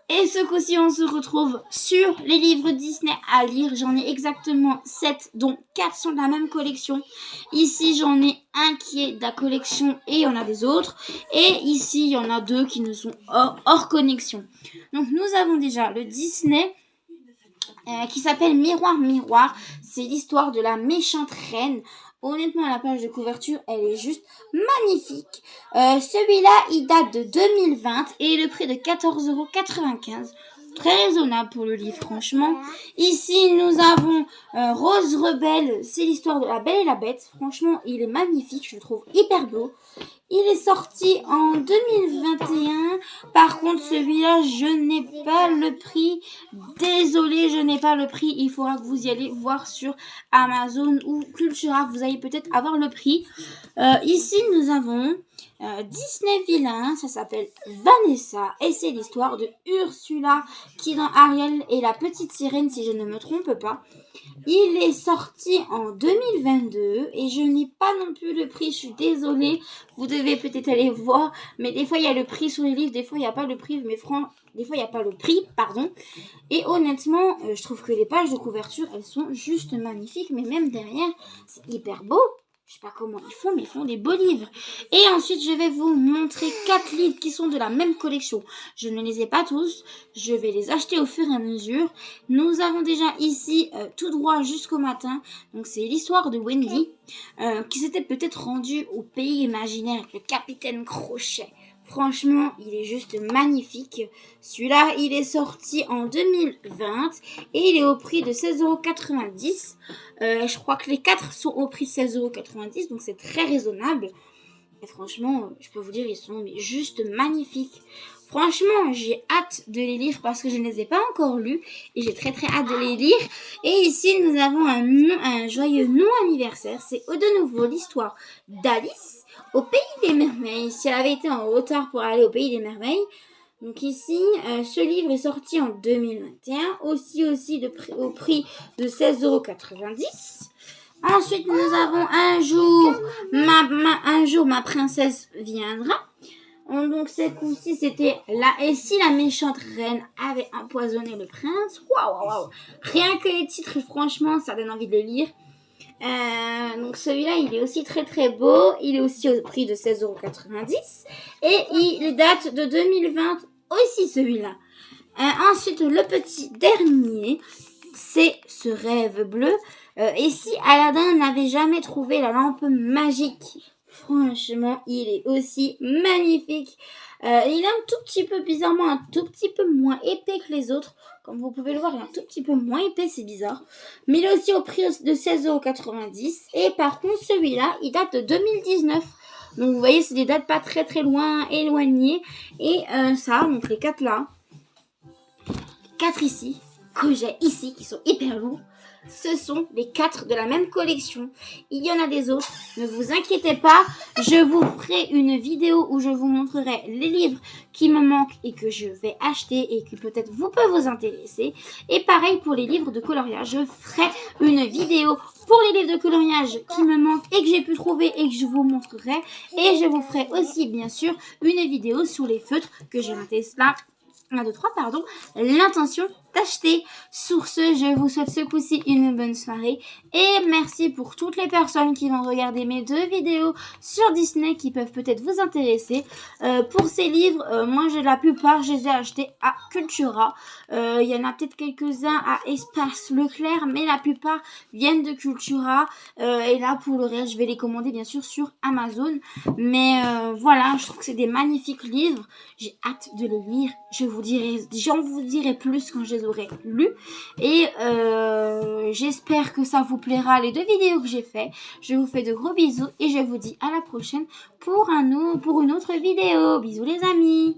Et ce coup-ci, on se retrouve sur les livres Disney à lire. J'en ai exactement 7, dont 4 sont de la même collection. Ici, j'en ai un qui est de la collection et il y en a des autres. Et ici, il y en a 2 qui ne sont hors connexion. Donc, nous avons déjà le Disney qui s'appelle Miroir, Miroir. C'est l'histoire de la méchante reine. Honnêtement, la page de couverture, elle est juste magnifique. Celui-là, il date de 2020 et le prix de 14,95 €. Très raisonnable pour le livre, franchement. Ici, nous avons Rose Rebelle. C'est l'histoire de la Belle et la Bête. Franchement, il est magnifique. Je le trouve hyper beau. Il est sorti en 2021. Par contre, celui-là, je n'ai pas le prix. Désolée, je n'ai pas le prix. Il faudra que vous y allez voir sur Amazon ou Cultura. Vous allez peut-être avoir le prix. Ici, nous avons Disney Vilain. Ça s'appelle Vanessa. Et c'est l'histoire de Ursula qui dans Ariel est la petite sirène, si je ne me trompe pas. Il est sorti en 2022 et je n'ai pas non plus le prix, je suis désolée. Vous devez peut-être aller voir, mais des fois il y a le prix sur les livres, des fois il n'y a pas le prix, des fois il n'y a pas le prix, pardon. Et honnêtement, je trouve que les pages de couverture, elles sont juste magnifiques, mais même derrière, c'est hyper beau. Je sais pas comment ils font, mais ils font des beaux livres. Et ensuite, je vais vous montrer 4 livres qui sont de la même collection. Je ne les ai pas tous. Je vais les acheter au fur et à mesure. Nous avons déjà ici, tout droit jusqu'au matin. Donc, c'est l'histoire de Wendy, qui s'était peut-être rendue au pays imaginaire avec le capitaine Crochet. Franchement, il est juste magnifique. Celui-là, il est sorti en 2020 et il est au prix de 16,90 €. Je crois que les 4 sont au prix de 16,90 €, donc c'est très raisonnable. Et franchement, je peux vous dire, ils sont juste magnifiques. Franchement, j'ai hâte de les lire parce que je ne les ai pas encore lus et j'ai très hâte de les lire. Et ici, nous avons un joyeux non-anniversaire. C'est de nouveau l'histoire d'Alice au pays des merveilles. Si elle avait été en retard pour aller au pays des merveilles. Donc ici, ce livre est sorti en 2021, aussi au prix de 16,90 €. Ensuite, nous avons un jour ma princesse viendra. Donc ce coup-ci, c'était là. Et si la méchante reine avait empoisonné le prince, waouh. Rien que les titres, franchement, ça donne envie de le lire. Donc celui-là, il est aussi très beau. Il est aussi au prix de 16,90 € et il date de 2020 aussi, celui-là. Ensuite, le petit dernier, c'est Ce rêve bleu. Et si Aladdin n'avait jamais trouvé la lampe magique, franchement, il est aussi magnifique. Il est un tout petit peu, bizarrement, un tout petit peu moins épais que les autres. Comme vous pouvez le voir, il est un tout petit peu moins épais, c'est bizarre. Mais il est aussi au prix de 16,90 €. Et par contre, celui-là, il date de 2019. Donc, vous voyez, c'est des dates pas très loin, éloignées. Et donc les 4 là, 4 ici, que j'ai ici, qui sont hyper lourds. Ce sont les 4 de la même collection. Il y en a des autres, ne vous inquiétez pas. Je vous ferai une vidéo où je vous montrerai les livres qui me manquent et que je vais acheter et qui peut-être peuvent vous intéresser. Et pareil pour les livres de coloriage. Je ferai une vidéo pour les livres de coloriage qui me manquent et que j'ai pu trouver et que je vous montrerai. Et je vous ferai aussi, bien sûr, une vidéo sur les feutres que j'ai noté là. 1, 2, 3, l'intention d'acheter. Sur ce, je vous souhaite ce coup-ci une bonne soirée et merci pour toutes les personnes qui vont regarder mes 2 vidéos sur Disney qui peuvent peut-être vous intéresser. Pour ces livres, moi la plupart je les ai achetés à Cultura. Il y en a peut-être quelques-uns à Espace Leclerc, mais la plupart viennent de Cultura. Et là pour le reste, je vais les commander bien sûr sur Amazon. Mais voilà, je trouve que c'est des magnifiques livres. J'ai hâte de les lire. J'en vous dirai plus quand je les aurai lus. Et j'espère que ça vous plaira les 2 vidéos que j'ai fait. Je vous fais de gros bisous et je vous dis à la prochaine pour une autre vidéo. Bisous les amis.